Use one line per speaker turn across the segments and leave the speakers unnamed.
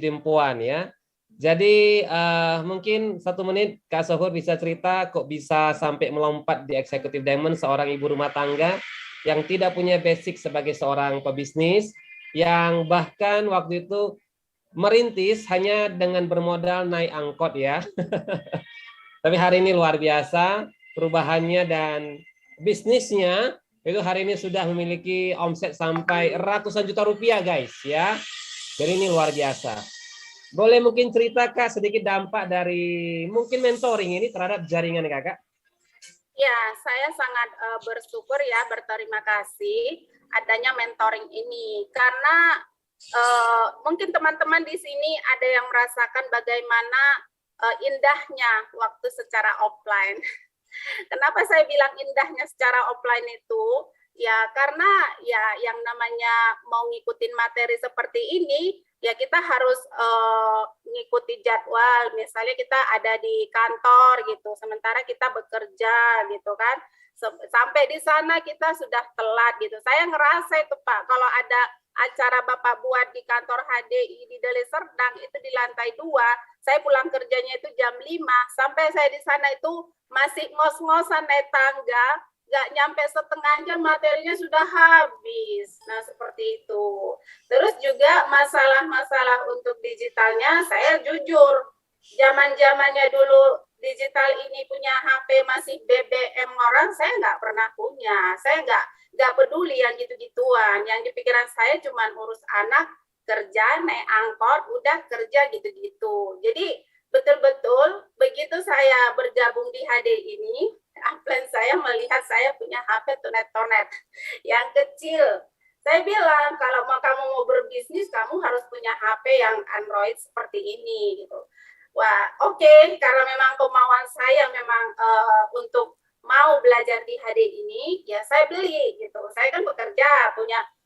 Dimpuan ya. Jadi mungkin 1 menit Kak Sohur bisa cerita kok bisa sampai melompat di Executive Diamond, seorang ibu rumah tangga yang tidak punya basic sebagai seorang pebisnis, yang bahkan waktu itu merintis hanya dengan bermodal naik angkot ya. Tapi hari ini luar biasa perubahannya dan bisnisnya itu hari ini sudah memiliki omset sampai ratusan juta rupiah guys ya. Jadi ini luar biasa. Boleh mungkin cerita Kak sedikit dampak dari mungkin mentoring ini terhadap jaringan Kakak?
Ya, saya sangat bersyukur ya, berterima kasih adanya mentoring ini karena mungkin teman-teman di sini ada yang merasakan bagaimana indahnya waktu secara offline. Kenapa saya bilang indahnya secara offline itu? Ya karena ya yang namanya mau ngikutin materi seperti ini, ya kita harus ngikuti jadwal. Misalnya kita ada di kantor gitu, sementara kita bekerja gitu kan. Sampai di sana kita sudah telat gitu. Saya ngerasa itu Pak, kalau ada acara Bapak buat di kantor HDI di Deli Serdang itu di lantai 2, saya pulang kerjanya itu jam 5, sampai saya di sana itu masih ngos-ngosan naik tangga, nggak nyampe setengah jam materinya sudah habis. Nah seperti itu. Terus juga masalah-masalah untuk digitalnya, saya jujur, zaman-zamannya dulu digital ini punya HP masih BBM orang, saya nggak pernah punya. Saya nggak peduli yang gitu-gituan. Yang di pikiran saya cuma urus anak, kerja, naik angkot, udah kerja gitu-gitu. Jadi betul-betul begitu saya bergabung di HD ini, upline saya melihat saya punya HP Tonet-Tonet yang kecil. Saya bilang kalau kamu mau berbisnis, kamu harus punya HP yang Android seperti ini gitu. Wah, oke, karena memang kemauan saya memang untuk mau belajar di HD ini, ya saya beli gitu. Saya kan bekerja,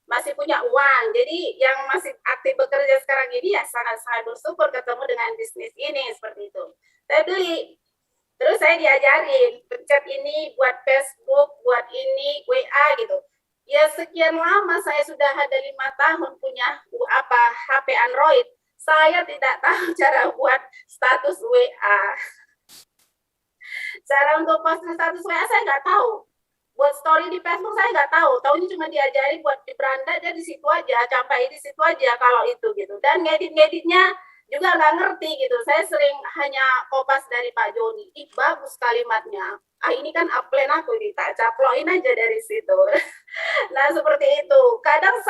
masih punya uang. Jadi yang masih aktif bekerja sekarang ini ya sangat-sangat bersyukur ketemu dengan bisnis ini seperti itu. Saya beli. Terus saya diajarin, pencet ini buat Facebook, buat ini WA gitu. Ya sekian lama saya sudah ada 5 tahun punya HP Android. Saya tidak tahu cara buat status WA. Cara untuk posting status WA saya nggak tahu. Buat story di Facebook saya nggak tahu. Tahunya cuma diajari buat di beranda, dia di situ aja, campai di situ aja kalau itu gitu. Dan ngedit-ngeditnya juga nggak ngerti gitu. Saya sering hanya kopas dari Pak Joni. Ih, bagus kalimatnya. Ah, ini kan upline aku, tak caploin aja dari situ. Nah, seperti itu. Kadang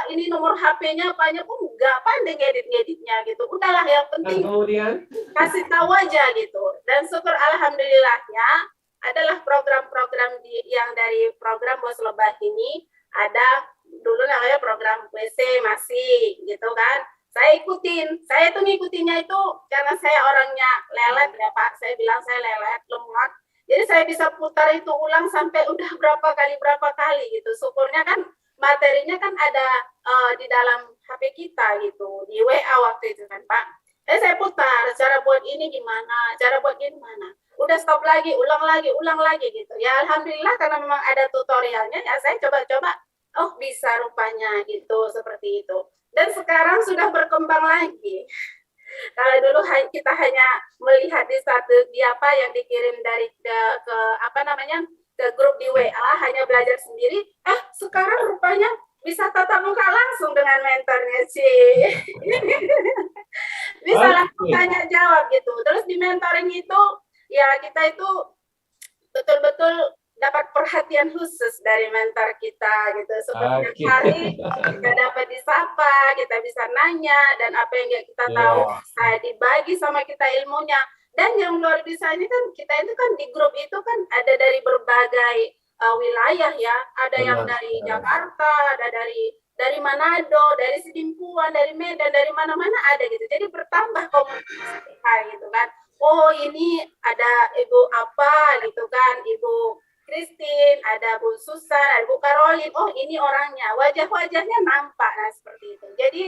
ini nomor HP-nya banyak pun nggak pandai ngedit-ngeditnya gitu. Udahlah yang penting
kemudian
kasih tahu aja gitu. Dan syukur alhamdulillahnya adalah program-program yang dari program Bos Lebah ini ada dulu namanya program WC masih gitu kan. Saya ikutin. Saya tuh ngikutinnya itu karena saya orangnya lelet ya Pak. Saya bilang saya lelet, lemot. Jadi saya bisa putar itu ulang sampai udah berapa kali gitu. Syukurnya kan materinya kan ada di dalam HP kita gitu, di WA waktu itu kan Pak. Saya putar, cara buat ini gimana, cara buat ini gimana. Udah stop lagi, ulang lagi gitu. Ya Alhamdulillah karena memang ada tutorialnya, ya saya coba-coba, oh bisa rupanya gitu, seperti itu. Dan sekarang sudah berkembang lagi. Kalau dulu kita hanya melihat di apa yang dikirim dari ke apa namanya, ke grup di WA, hanya belajar sendiri, sekarang rupanya bisa tatap muka langsung dengan mentornya sih. Bisa langsung tanya jawab gitu. Terus di mentoring itu, ya kita itu betul-betul dapat perhatian khusus dari mentor kita gitu. Seperti hari kita dapat disapa, kita bisa nanya, dan apa yang kita tahu bisa dibagi sama kita ilmunya. Dan yang luar biasa ini kan kita itu kan di grup itu kan ada dari berbagai wilayah ya, ada yang dari Jakarta, ada dari Manado, dari Sidimpuan, dari Medan, dari mana-mana ada gitu. Jadi bertambah komunikasi kita gitu kan. Oh ini ada Ibu apa gitu kan, Ibu Christine, ada Bu Susan, ada Bu Caroline. Oh ini orangnya, wajah-wajahnya nampak. Nah seperti itu. Jadi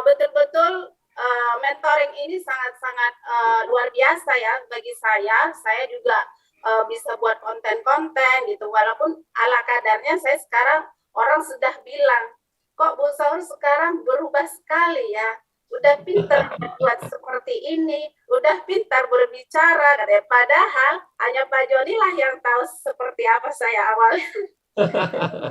betul-betul mentoring ini sangat-sangat luar biasa ya bagi saya. Saya juga bisa buat konten-konten gitu. Walaupun ala kadarnya saya sekarang orang sudah bilang, kok Bu Saur sekarang berubah sekali ya. udah pintar buat seperti ini, udah pintar berbicara, katanya. Padahal hanya Pak Joni lah yang tahu seperti apa saya awalnya.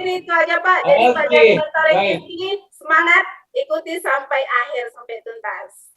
Jadi itu aja Pak. Jadi Pak Joni mentoring di sini, semangat, ikuti sampai akhir, sampai tuntas.